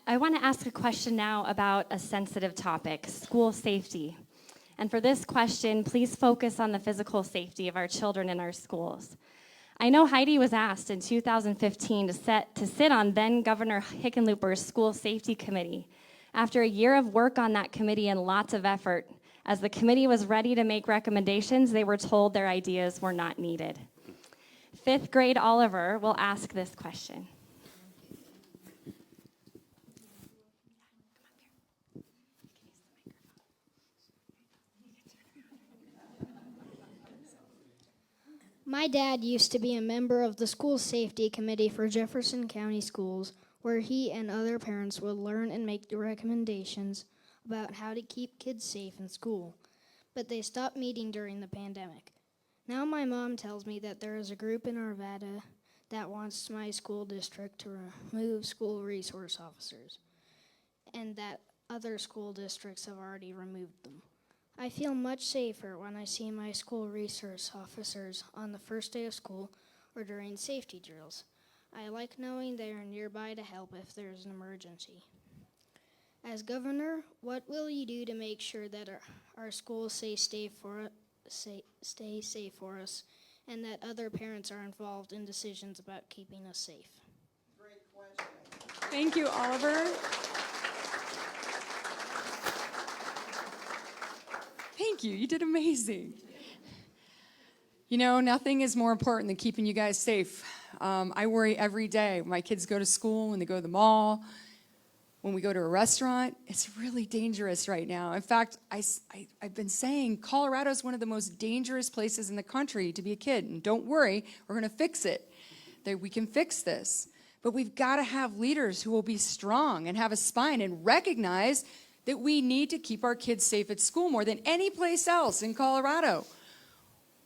I want to ask a question now about a sensitive topic, school safety. And for this question, please focus on the physical safety of our children in our schools. I know Heidi was asked in 2015 to sit on then Governor Hickenlooper's school safety committee. After a year of work on that committee and lots of effort, as the committee was ready to make recommendations, they were told their ideas were not needed. Fifth grade Oliver will ask this question. My dad used to be a member of the school safety committee for Jefferson County Schools, where he and other parents would learn and make the recommendations about how to keep kids safe in school. But they stopped meeting during the pandemic. Now my mom tells me that there is a group in Arvada that wants my school district to remove school resource officers, and that other school districts have already removed them. I feel much safer when I see my school resource officers on the first day of school or during safety drills. I like knowing they are nearby to help if there is an emergency. As governor, what will you do to make sure that our schools stay safe for us and that other parents are involved in decisions about keeping us safe? Great question. Thank you, Oliver. Thank you. You did amazing. You know, nothing is more important than keeping you guys safe. I worry every day. My kids go to school, when they go to the mall, when we go to a restaurant. It's really dangerous right now. In fact, I've been saying Colorado is one of the most dangerous places in the country to be a kid. And don't worry, we're going to fix it. We can fix this. But we've got to have leaders who will be strong and have a spine and recognize that we need to keep our kids safe at school more than any place else in Colorado.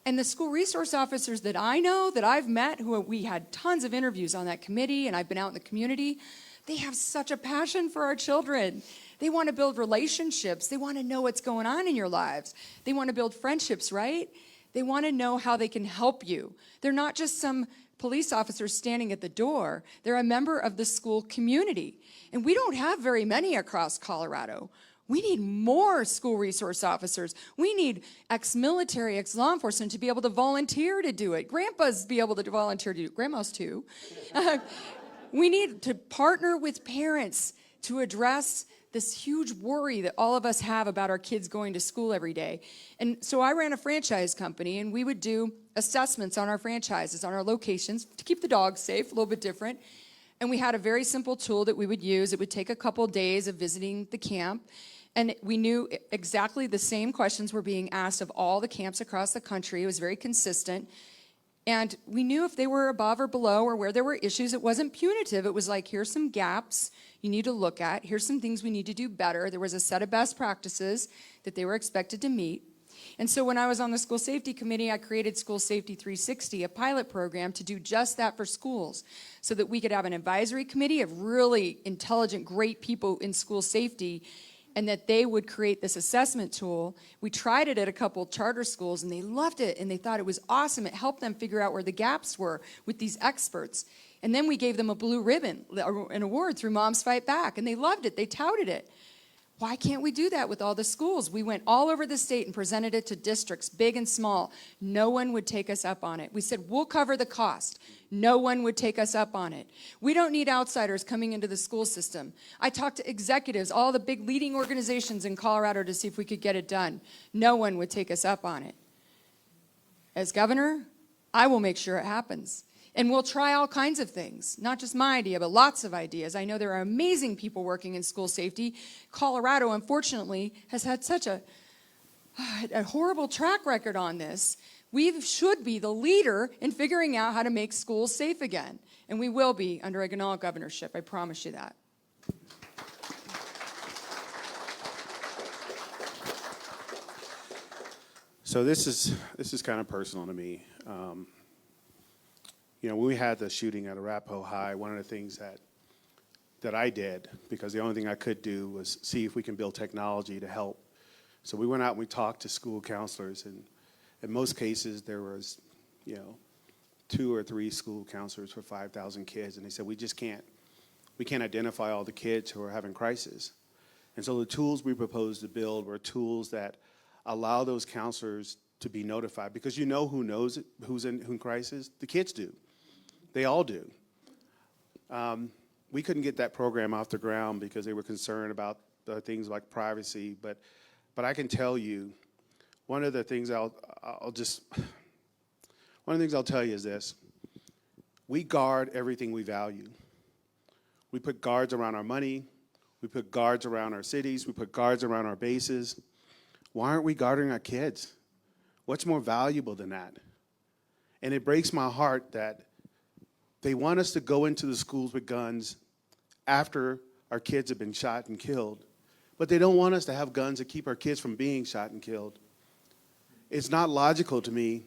And the school resource officers that I know, that I've met, we had tons of interviews on that committee, and I've been out in the community, they have such a passion for our children. They want to build relationships. They want to know what's going on in your lives. They want to build friendships, right? They want to know how they can help you. They're not just some police officers standing at the door. They're a member of the school community. And we don't have very many across Colorado. We need more school resource officers. We need ex-military, ex-law enforcement to be able to volunteer to do it. Grandpas be able to volunteer to do it. Grandmas too. We need to partner with parents to address this huge worry that all of us have about our kids going to school every day. And so I ran a franchise company, and we would do assessments on our franchises, on our locations, to keep the dogs safe, a little bit different. And we had a very simple tool that we would use. It would take a couple days of visiting the camp, and we knew exactly the same questions were being asked of all the camps across the country. It was very consistent. And we knew if they were above or below or where there were issues. It wasn't punitive. It was like, here's some gaps you need to look at. Here's some things we need to do better. There was a set of best practices that they were expected to meet. And so when I was on the school safety committee, I created School Safety 360, a pilot program to do just that for schools, so that we could have an advisory committee of really intelligent, great people in school safety, and that they would create this assessment tool. We tried it at a couple charter schools, and they loved it, and they thought it was awesome. It helped them figure out where the gaps were with these experts. And then we gave them a blue ribbon, an award through Moms Fight Back, and they loved it. They touted it. Why can't we do that with all the schools? We went all over the state and presented it to districts, big and small. No one would take us up on it. We said, we'll cover the cost. No one would take us up on it. We don't need outsiders coming into the school system. I talked to executives, all the big leading organizations in Colorado, to see if we could get it done. No one would take us up on it. As governor, I will make sure it happens. And we'll try all kinds of things, not just my idea, but lots of ideas. I know there are amazing people working in school safety. Colorado, unfortunately, has had such a horrible track record on this. We should be the leader in figuring out how to make schools safe again. And we will be under a Ganal governorship, I promise you that. So this is kind of personal to me. You know, when we had the shooting at Arapahoe High, one of the things that I did, because the only thing I could do was see if we can build technology to help. So we went out and we talked to school counselors, and in most cases there was, 2 or 3 school counselors for 5,000 kids, and they said, we we can't identify all the kids who are having crisis. And so the tools we propose to build were tools that allow those counselors to be notified, because you know who knows it, who's in crisis? The kids do. They all do. We couldn't get that program off the ground because they were concerned about things like privacy, but I can tell you, one of the things I'll tell you is this: we guard everything we value. We put guards around our money, we put guards around our cities, we put guards around our bases. Why aren't we guarding our kids? What's more valuable than that? And it breaks my heart that they want us to go into the schools with guns after our kids have been shot and killed, but they don't want us to have guns to keep our kids from being shot and killed. It's not logical to me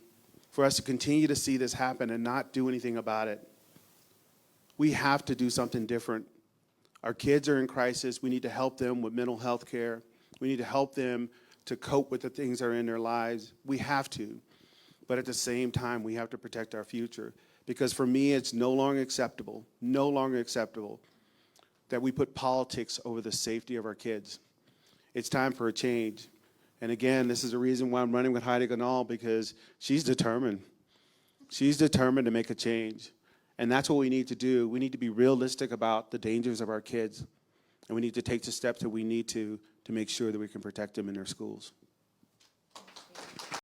for us to continue to see this happen and not do anything about it. We have to do something different. Our kids are in crisis. We need to help them with mental health care. We need to help them to cope with the things that are in their lives. We have to. But at the same time, we have to protect our future. Because for me, it's no longer acceptable that we put politics over the safety of our kids. It's time for a change. And again, this is the reason why I'm running with Heidi Ganahl, because she's determined. She's determined to make a change. And that's what we need to do. We need to be realistic about the dangers of our kids. And we need to take the steps that we need to make sure that we can protect them in their schools.